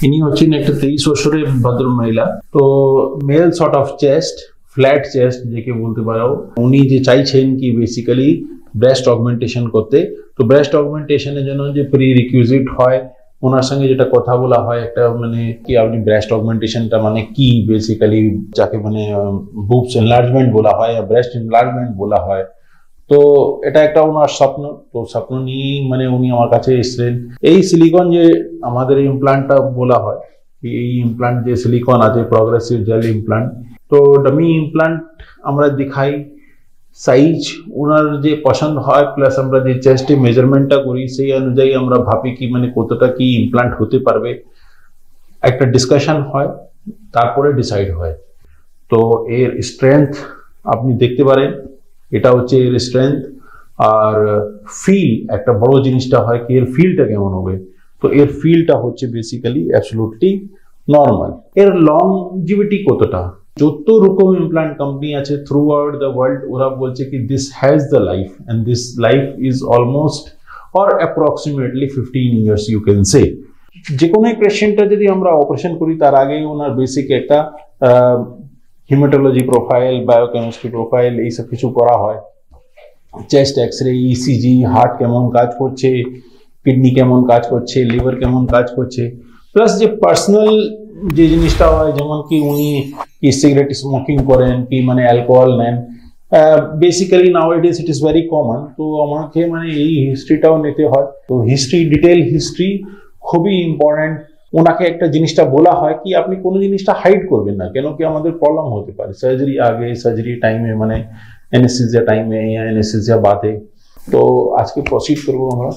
ইনি হচ্ছেন একটা 23 বছরের ভদ্র মহিলা। তো male sort of chest, flat chest যেকে বলতে পারো। উনি যে চাইছেন কি বেসিক্যালি ব্রেস্ট অগমেন্টেশন করতে। তো ব্রেস্ট অগমেন্টেশনের জন্য যে প্রি রিকুইজিট হয়, ওনার সঙ্গে যেটা কথা বলা হয় একটা মানে কি আপনি ব্রেস্ট অগমেন্টেশনটা মানে কি বেসিক্যালি, যাকে মানে বুবস এনলার্জমেন্ট বলা হয়, ব্রেস্ট এনলার্জমেন্ট বলা হয়। তো এটা একটা ওনার স্বপ্ন। তো স্বপ্ন নিয়েই মানে উনি আমার কাছে এসেছেন। এই সিলিকন যে আমাদের ইমপ্লান্টটা বলা হয়, এই ইমপ্লান্ট যে সিলিকন আছে প্রগ্রেসিভ জেল ইমপ্লান্ট, তো ডামি ইমপ্লান্ট আমরা দেখাই, সাইজ ওনার যে পছন্দ হয় প্লাস আমরা যে চেস্টে মেজারমেন্টটা করি সেই অনুযায়ী আমরা ভাবি কি মানে কতটা কি ইমপ্লান্ট হতে পারবে, একটা ডিসকাশন হয়, তারপরে ডিসাইড হয়। তো এর স্ট্রেংথ আপনি দেখতে পারেন, এটা হচ্ছে এর স্ট্রেংথ। আর ফিল একটা বড় জিনিসটা হয় কি এর ফিলটা কেমন হবে। তো এর ফিলটা হচ্ছে বেসিক্যালি অ্যাবসলিউটলি নর্মাল। এর লংজিভিটি কতটা, যত রকম ইমপ্লান্ট কোম্পানি আছে থ্রু আউট দ্য ওয়ার্ল্ড, ওরা বলছে কি this has the life and this life is almost or approximately 15 years you can say. যে কোনো পেশেন্টটা যদি আমরা অপারেশন করি তার আগে ওনার বেসিক একটা হিমাটোলজি প্রোফাইল, বায়োকেমিস্ট্রি প্রোফাইল এইসব কিছু করা হয়। চেস্ট এক্সরে, ইসিজি, হার্ট কেমন কাজ করছে, কিডনি কেমন কাজ করছে, লিভার কেমন কাজ করছে, প্লাস যে পার্সোনাল যে জিনিসটা হয় যেমন কি উনি কি সিগারেট স্মোকিং করেন কি মানে অ্যালকোহল নেন, basically নাওয়াডেজ it is very common. তো আমাকে মানে এই হিস্ট্রিটাও নিতে হয়। তো হিস্ট্রি, ডিটেল হিস্ট্রি খুবই ইম্পর্টেন্ট। ওনাকে একটা জিনিসটা বলা হয় কি আপনি কোনো জিনিসটা হাইড করবেন না, কেন কি আমাদের প্রবলেম হতে পারে সার্জারি আগে, সার্জারি টাইমে, মানে অ্যানেস্থেসিয়া টাইমে या অ্যানেস্থেসিয়া বাদে। তো আজকে প্রসিড করবো আমরা।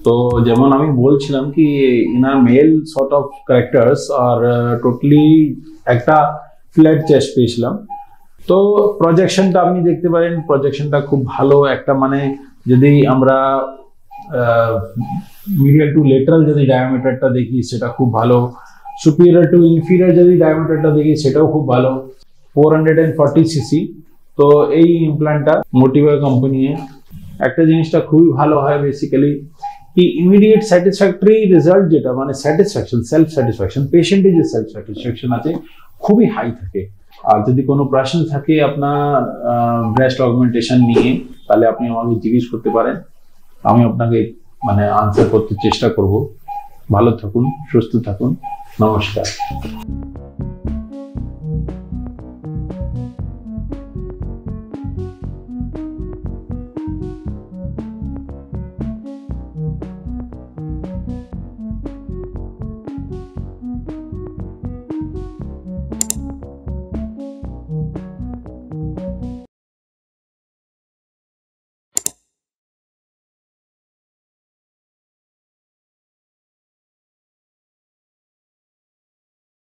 তো যেমন আমি বলছিলাম কি inner male sort of characters আর টোটালি একটা ফ্ল্যাট চেস্ট পেয়েছিলাম। তো প্রজেকশনটা আপনি দেখতে পারেন, প্রজেকশনটা খুব ভালো একটা, মানে যদি আমরা মিডিয়াল টু লেটারাল যদি ডায়ামিটারটা দেখি সেটা খুব ভালো, সুপিরিয়র টু ইনফিরিয়র যদি ডায়ামিটারটা দেখি সেটাও খুব ভালো, 440 সিসি। তো এই ইমপ্ল্যান্টটা মোটিভা কোম্পানি একটা জিনিসটা খুবই ভালো হয় বেসিক্যালি কি ইমিডিয়েট স্যাটিসফ্যাক্টরি রেজাল্ট, যেটা মানে স্যাটিসফ্যাকশন, সেলফ স্যাটিসফ্যাকশন, পেশেন্টের যে সেলফ স্যাটিসফ্যাকশন আছে খুবই হাই থাকে। আর যদি কোনো প্রশ্ন থাকে আপনার ব্রেস্ট অগমেন্টেশন নিয়ে তাহলে আপনি আমাকে জিজ্ঞেস করতে পারেন, আমি আপনাকে মানে আনসার করতে চেষ্টা করব। ভালো থাকুন, সুস্থ থাকুন, নমস্কার।